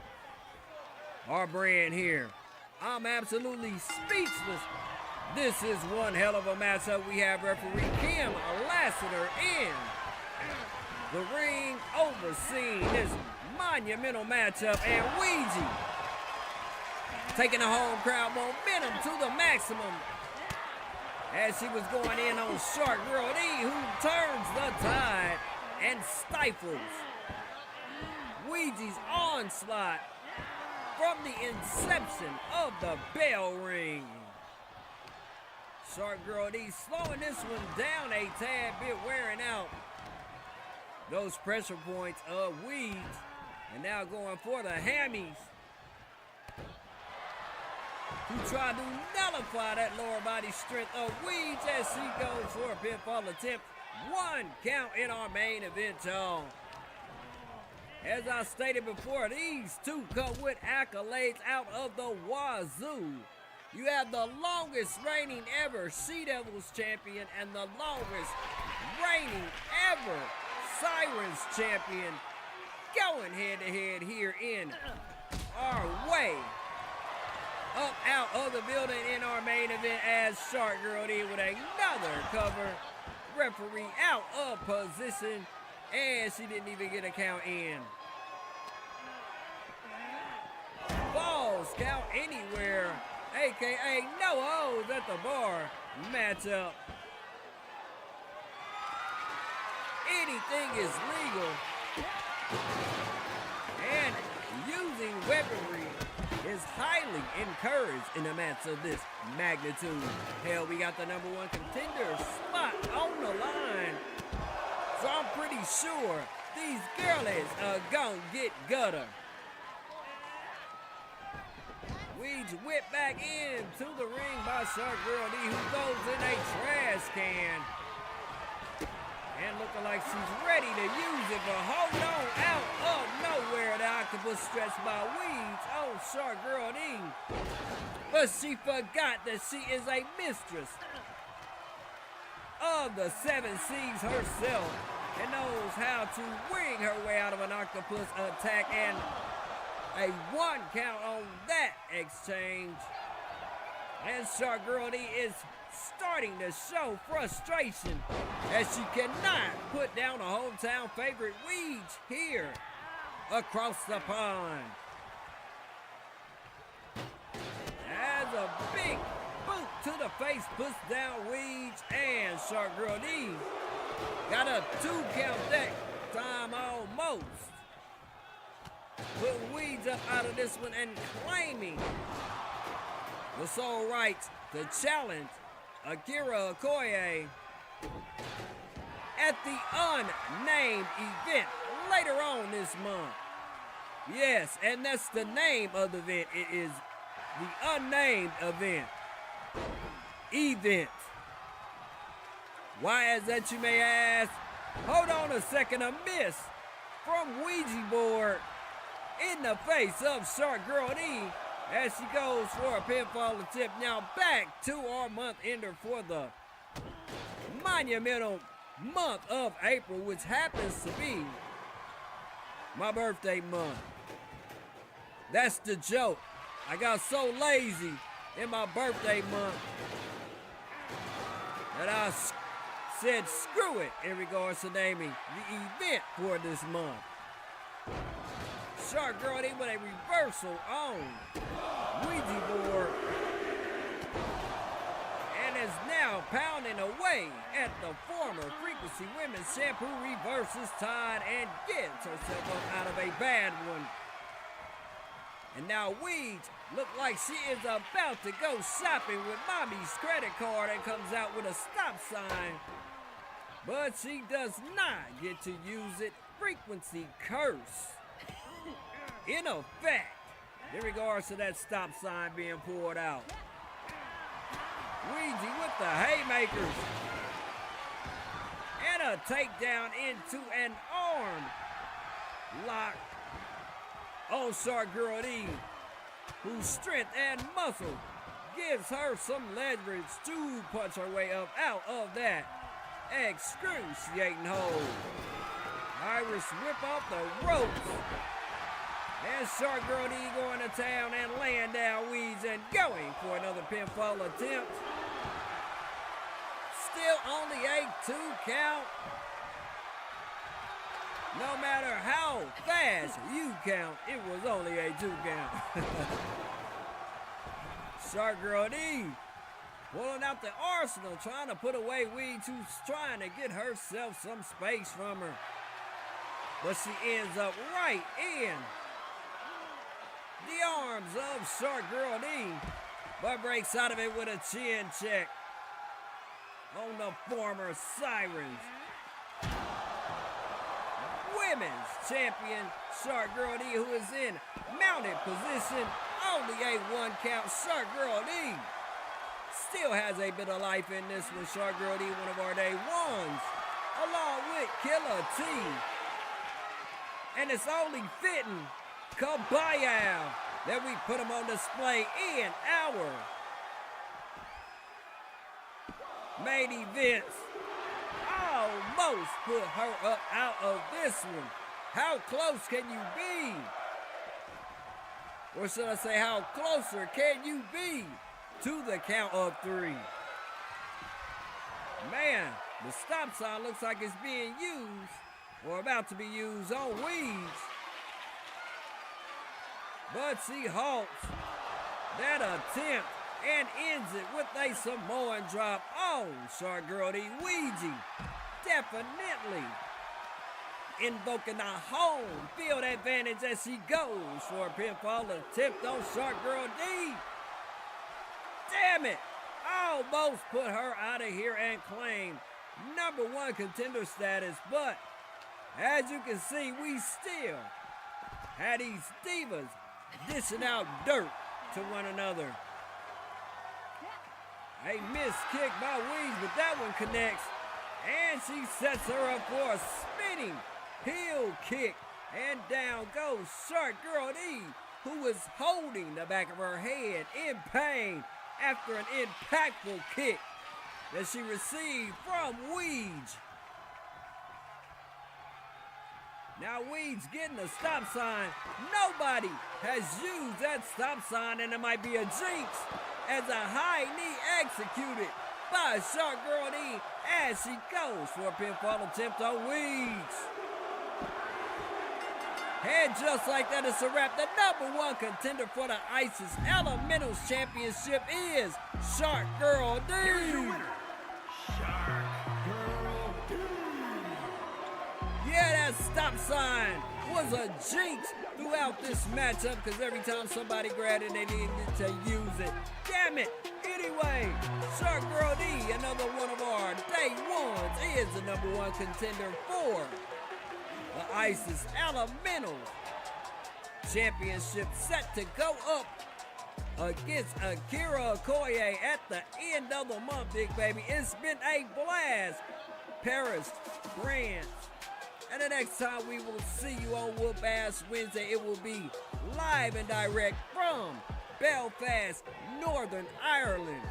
our brand here. I'm absolutely speechless. This is one hell of a matchup. We have referee Kim Lassiter in the ring overseeing this monumental matchup, and Ouija taking the home crowd momentum to the maximum as she was going in on Shark Girl D, who turns the tide and stifles Ouija's onslaught from the inception of the bell ring. Shark Girl D slowing this one down a tad bit, wearing out those pressure points of Weeds, and now going for the hammies to try to nullify that lower body strength of Weeds as she goes for a pinfall attempt. 1 count in our main event, y'all. As I stated before, these two come with accolades out of the wazoo. You have the longest reigning ever Sea Devils champion and the longest reigning ever Sirens champion going head to head here in our way up out of the building in our main event as Shark Girl D with another cover. Referee out of position, and she didn't even get a count in. Balls count anywhere, aka no O's at the bar matchup. Anything is legal, and using weaponry is highly encouraged in a match of this magnitude. Hell, we got the #1 contender spot on the line, so I'm pretty sure these girlies are gonna get gutter. Weeds whipped back into the ring by Shark Girl D, who goes in a trash can. And looking like she's ready to use it, but hold on, out of nowhere, the octopus stretched by Weeds on Shark Girl D. But she forgot that she is a mistress of the 7 seas herself and knows how to wing her way out of an octopus attack, and a 1 count on that exchange. And Shark Girl D is starting starting to show frustration as she cannot put down a hometown favorite Weege here across the pond. As a big boot to the face puts down Weege, and Shark Girl D got a 2 count that time almost. Putting Weege up out of this one and claiming the sole rights to challenge Akira Okoye at the unnamed event later on this month. Yes, and that's the name of the event. It is the unnamed event. Why is that, you may ask? Hold on a second, a miss from Ouija board in the face of Shark Girl D as she goes for a pinfall attempt. Now back to our month ender for the monumental month of April, which happens to be my birthday month. That's the joke. I got so lazy in my birthday month that I said screw it in regards to naming the event for this month. Shark Girl D with a reversal on Ouija board and is now pounding away at the former Frequency Women's Shampoo reverses Tide and gets herself up out of a bad one. And now Weege look like she is about to go shopping with mommy's credit card and comes out with a stop sign. But she does not get to use it. Frequency curse in effect in regards to that stop sign being pulled out. Ouija with the haymakers and a takedown into an arm lock on Shark Girl D, whose strength and muscle gives her some leverage to punch her way up out of that excruciating hold. Irish whip off the ropes. And Shark Girl D going to town and laying down Weeds and going for another pinfall attempt. Still only a 2 count. No matter how fast you count, it was only a 2 count. Shark Girl D pulling out the arsenal, trying to put away Weeds, who's trying to get herself some space from her. But she ends up right in the arms of Shark Girl D, but breaks out of it with a chin check on the former Sirens. Women's champion Shark Girl D, who is in mounted position, only a 1 count. Shark Girl D still has a bit of life in this one. Shark Girl D, one of our day ones, along with Killer T. And it's only fitting, W.A.W, that we put them on display in our main events. Almost put her up out of this one. How close can you be? Or should I say, how closer can you be to the count of 3? Man, the stop sign looks like it's being used or about to be used on Weeds. But she halts that attempt and ends it with a Samoan drop on Shark Girl D. Ouija definitely invoking a home field advantage as she goes for a pinfall attempt on Shark Girl D. Damn it! Almost put her out of here and claim #1 contender status, but as you can see, we still had these divas dishing out dirt to one another. A missed kick by Weeds, but that one connects. And she sets her up for a spinning heel kick. And down goes Shark Girl D, who is holding the back of her head in pain after an impactful kick that she received from Weeds. Now Weeds getting a stop sign. Nobody has used that stop sign, and it might be a jinx as a high knee executed by Shark Girl D as she goes for a pinfall attempt on Weeds. And just like that, it's a wrap. The number one contender for the ISIS Elementals Championship is Shark Girl D. Here's your winner, Shark Girl D. Yeah, that stop sign was a jinx throughout this matchup because every time somebody grabbed it, they needed to use it. Damn it. Anyway, Shark Girl D, another one of our day ones, is the number one contender for the ISIS Elementals Championship, set to go up against Akira Okoye at the end of the month, big baby. It's been a blast. Paris, France. And the next time we will see you on Whoop-Ass Wednesday, it will be live and direct from Belfast, Northern Ireland.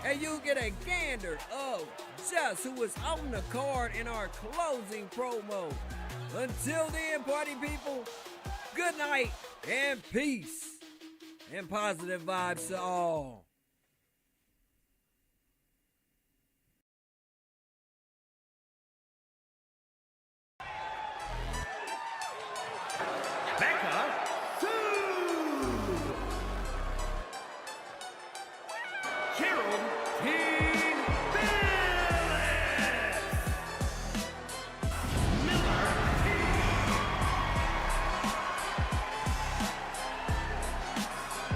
And you get a gander of just who was on the card in our closing promo. Until then, party people, good night and peace and positive vibes to all. Becca Sue. Geraldine Phillips. Miller T.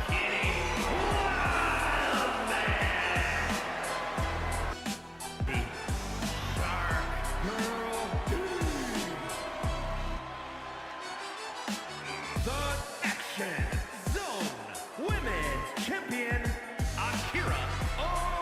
Kitty Wildman. The Shark Girl D. The Action Zone Women's Champion, Akira Okoye.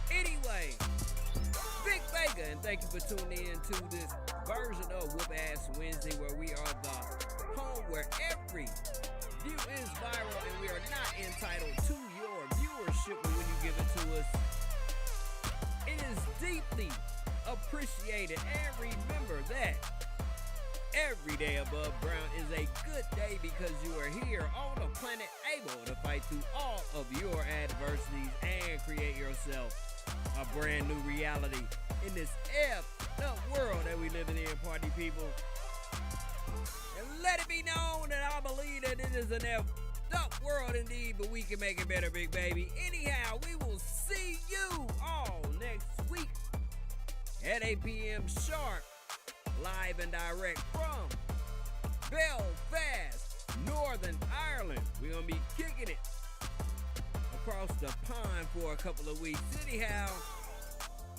Anyway, Big Vega, and thank you for tuning in to this version of Whoop-Ass Wednesday, where we are the home where every view is viral and we are not entitled to your viewership when you give it to us. It is deeply appreciated, and remember that every day above ground is a good day because you are here on the planet able to fight through all of your adversities and create yourself a brand new reality in this effed up world that we live in, party people. And let it be known that I believe that it is an effed up world indeed, but we can make it better, big baby. Anyhow, we will see you all next week at 8 p.m. sharp, live and direct from Belfast, Northern Ireland. We're going to be kicking it across the pond for a couple of weeks. Anyhow,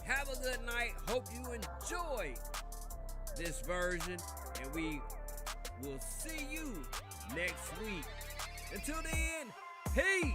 have a good night. Hope you enjoy this version, and we will see you next week. Until then, peace.